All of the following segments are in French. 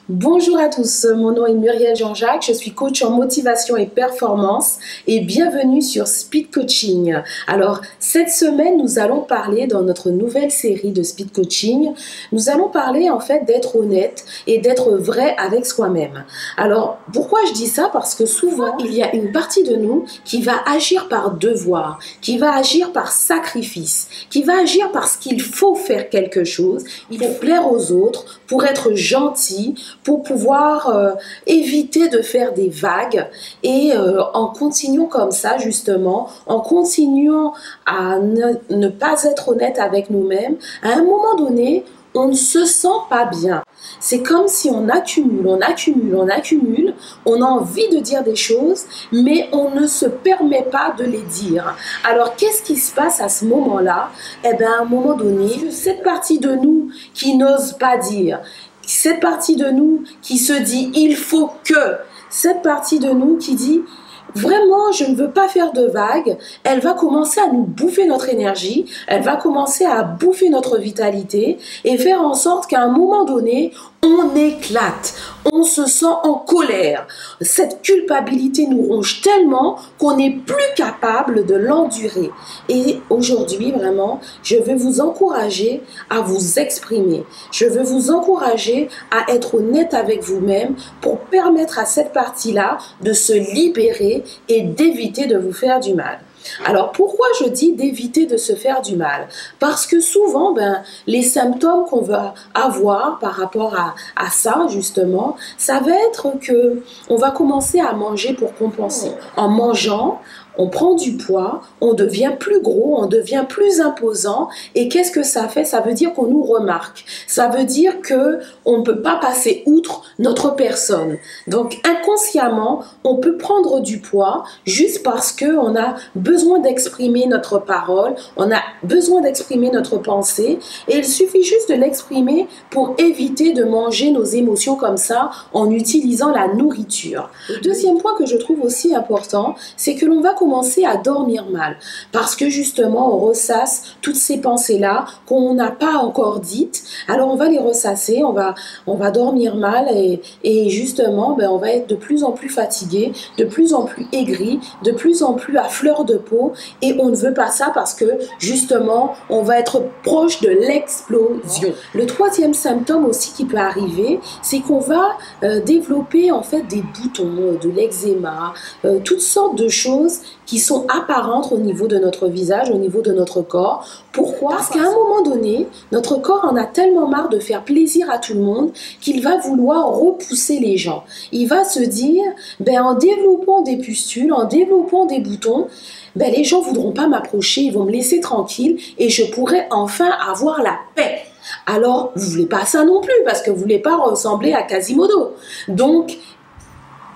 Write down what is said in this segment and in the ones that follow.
Bonjour à tous, mon nom est Muriel Jean-Jacques, je suis coach en motivation et performance et bienvenue sur Speed Coaching. Alors, cette semaine, nous allons parler dans notre nouvelle série de Speed Coaching, nous allons parler en fait d'être honnête et d'être vrai avec soi-même. Alors, pourquoi je dis ça? Parce que souvent, il y a une partie de nous qui va agir par devoir, qui va agir par sacrifice, qui va agir parce qu'il faut faire quelque chose, il faut plaire aux autres, pour être gentil, pour pouvoir éviter de faire des vagues et en continuant comme ça justement, en continuant à ne pas être honnête avec nous-mêmes, à un moment donné, on ne se sent pas bien. C'est comme si on accumule, on a envie de dire des choses, mais on ne se permet pas de les dire. Alors, qu'est-ce qui se passe à ce moment-là? Eh bien, à un moment donné, cette partie de nous qui n'ose pas dire, cette partie de nous qui se dit « il faut que », cette partie de nous qui dit « vraiment, je ne veux pas faire de vagues », elle va commencer à nous bouffer notre énergie, elle va commencer à bouffer notre vitalité et faire en sorte qu'à un moment donné, on éclate, on se sent en colère. Cette culpabilité nous ronge tellement qu'on n'est plus capable de l'endurer. Et aujourd'hui, vraiment, je veux vous encourager à vous exprimer. Je veux vous encourager à être honnête avec vous-même pour permettre à cette partie-là de se libérer et d'éviter de vous faire du mal. Alors, pourquoi je dis d'éviter de se faire du mal? Parce que souvent, les symptômes qu'on va avoir par rapport à ça, justement, ça va être que on va commencer à manger pour compenser. En mangeant, on prend du poids, on devient plus gros, on devient plus imposant. Et qu'est-ce que ça fait? Ça veut dire qu'on nous remarque. Ça veut dire qu'on ne peut pas passer outre notre personne. Donc, inconsciemment, on peut prendre du poids juste parce qu'on a besoin d'exprimer notre parole, on a besoin d'exprimer notre pensée. Et il suffit juste de l'exprimer pour éviter de manger nos émotions comme ça en utilisant la nourriture. Le deuxième point que je trouve aussi important, c'est que l'on va commencer à dormir mal parce que justement on ressasse toutes ces pensées-là qu'on n'a pas encore dites. Alors on va les ressasser, on va dormir mal et justement on va être de plus en plus fatigué, de plus en plus aigri, de plus en plus à fleur de peau et on ne veut pas ça parce que justement on va être proche de l'explosion. Le troisième symptôme aussi qui peut arriver, c'est qu'on va développer en fait des boutons, de l'eczéma, toutes sortes de choses qui sont apparentes au niveau de notre visage, au niveau de notre corps. Pourquoi? Parce qu'à un moment donné, notre corps en a tellement marre de faire plaisir à tout le monde qu'il va vouloir repousser les gens. Il va se dire, en développant des pustules, en développant des boutons, les gens ne voudront pas m'approcher, ils vont me laisser tranquille et je pourrai enfin avoir la paix. Alors, vous ne voulez pas ça non plus parce que vous ne voulez pas ressembler à Quasimodo. Donc,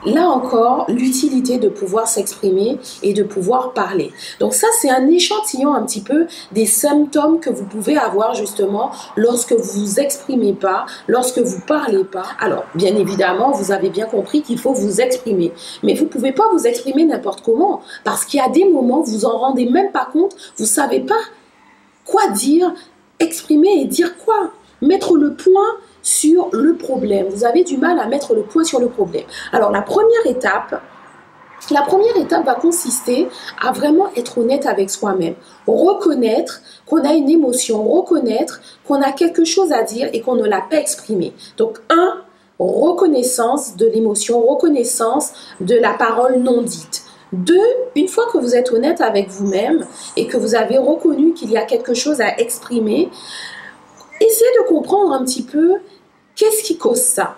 là encore, l'utilité de pouvoir s'exprimer et de pouvoir parler. Donc ça, c'est un échantillon un petit peu des symptômes que vous pouvez avoir justement lorsque vous vous exprimez pas, lorsque vous parlez pas. Alors, bien évidemment, vous avez bien compris qu'il faut vous exprimer. Mais vous pouvez pas vous exprimer n'importe comment parce qu'il y a des moments, vous en rendez même pas compte, vous savez pas quoi dire, exprimer et dire quoi. Mettre le point sur le problème. Vous avez du mal à mettre le point sur le problème. Alors, la première étape va consister à vraiment être honnête avec soi-même. Reconnaître qu'on a une émotion, reconnaître qu'on a quelque chose à dire et qu'on ne l'a pas exprimé. Donc, reconnaissance de l'émotion, reconnaissance de la parole non dite. 2, une fois que vous êtes honnête avec vous-même et que vous avez reconnu qu'il y a quelque chose à exprimer, essayez de comprendre un petit peu qu'est-ce qui cause ça.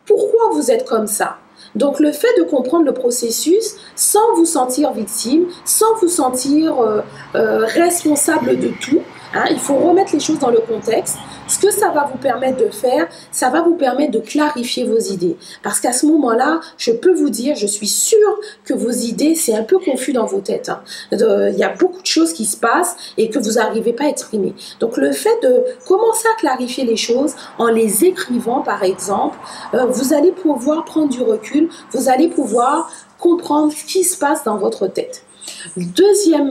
Pourquoi vous êtes comme ça? Donc le fait de comprendre le processus sans vous sentir victime, sans vous sentir responsable de tout, il faut remettre les choses dans le contexte. Ce que ça va vous permettre de faire, ça va vous permettre de clarifier vos idées. Parce qu'à ce moment-là, je peux vous dire, je suis sûre que vos idées, c'est un peu confus dans vos têtes. Il y a beaucoup de choses qui se passent et que vous n'arrivez pas à exprimer. Donc le fait de commencer à clarifier les choses en les écrivant, par exemple, vous allez pouvoir prendre du recul, vous allez pouvoir comprendre ce qui se passe dans votre tête.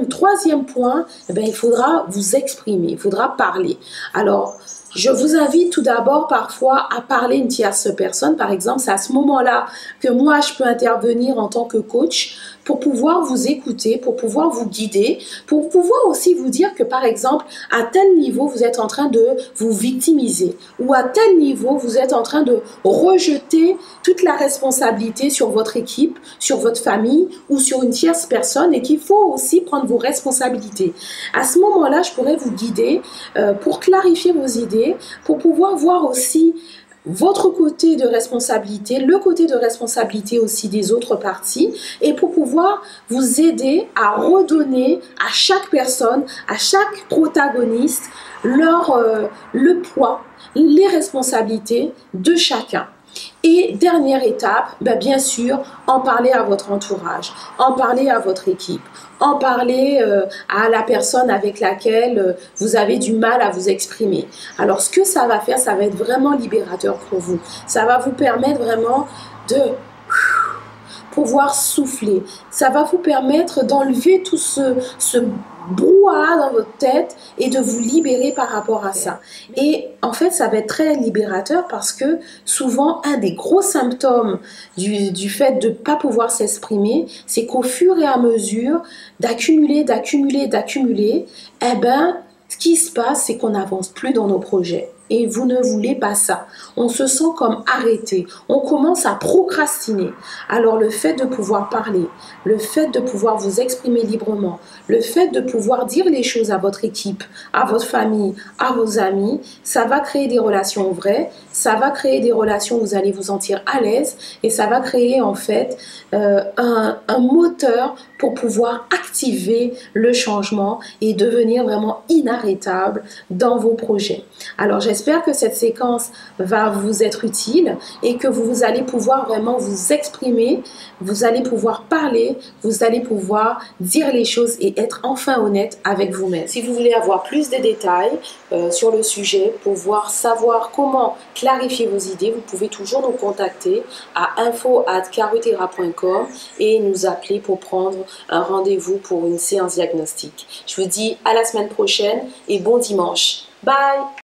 Troisième point, il faudra vous exprimer, il faudra parler. Alors, Je vous invite tout d'abord parfois à parler une tierce personne. Par exemple, c'est à ce moment-là que moi, je peux intervenir en tant que coach pour pouvoir vous écouter, pour pouvoir vous guider, pour pouvoir aussi vous dire que, par exemple, à tel niveau, vous êtes en train de vous victimiser ou à tel niveau, vous êtes en train de rejeter toute la responsabilité sur votre équipe, sur votre famille ou sur une tierce personne et qu'il faut aussi prendre vos responsabilités. À ce moment-là, je pourrais vous guider pour clarifier vos idées, pour pouvoir voir aussi votre côté de responsabilité, le côté de responsabilité aussi des autres parties et pour pouvoir vous aider à redonner à chaque personne, à chaque protagoniste le poids, les responsabilités de chacun. Et dernière étape, bien sûr, en parler à votre entourage, en parler à votre équipe, en parler à la personne avec laquelle vous avez du mal à vous exprimer. Alors, ce que ça va faire, ça va être vraiment libérateur pour vous. Ça va vous permettre vraiment de pouvoir souffler. Ça va vous permettre d'enlever tout ce brouhaha dans votre tête et de vous libérer par rapport à ça. Et en fait, ça va être très libérateur parce que souvent, un des gros symptômes du fait de ne pas pouvoir s'exprimer, c'est qu'au fur et à mesure d'accumuler, ce qui se passe, c'est qu'on n'avance plus dans nos projets. Et vous ne voulez pas ça. On se sent comme arrêté. On commence à procrastiner. Alors le fait de pouvoir parler, le fait de pouvoir vous exprimer librement, le fait de pouvoir dire les choses à votre équipe, à votre famille, à vos amis, ça va créer des relations vraies, ça va créer des relations où vous allez vous sentir à l'aise et ça va créer en fait un moteur pour pouvoir activer le changement et devenir vraiment inarrêtable dans vos projets. Alors j'espère que cette séquence va vous être utile et que vous allez pouvoir vraiment vous exprimer, vous allez pouvoir parler, vous allez pouvoir dire les choses et être enfin honnête avec vous-même. Si vous voulez avoir plus de détails sur le sujet, pouvoir savoir comment clarifier vos idées, vous pouvez toujours nous contacter à info@carutera.com et nous appeler pour prendre un rendez-vous pour une séance diagnostique. Je vous dis à la semaine prochaine et bon dimanche. Bye!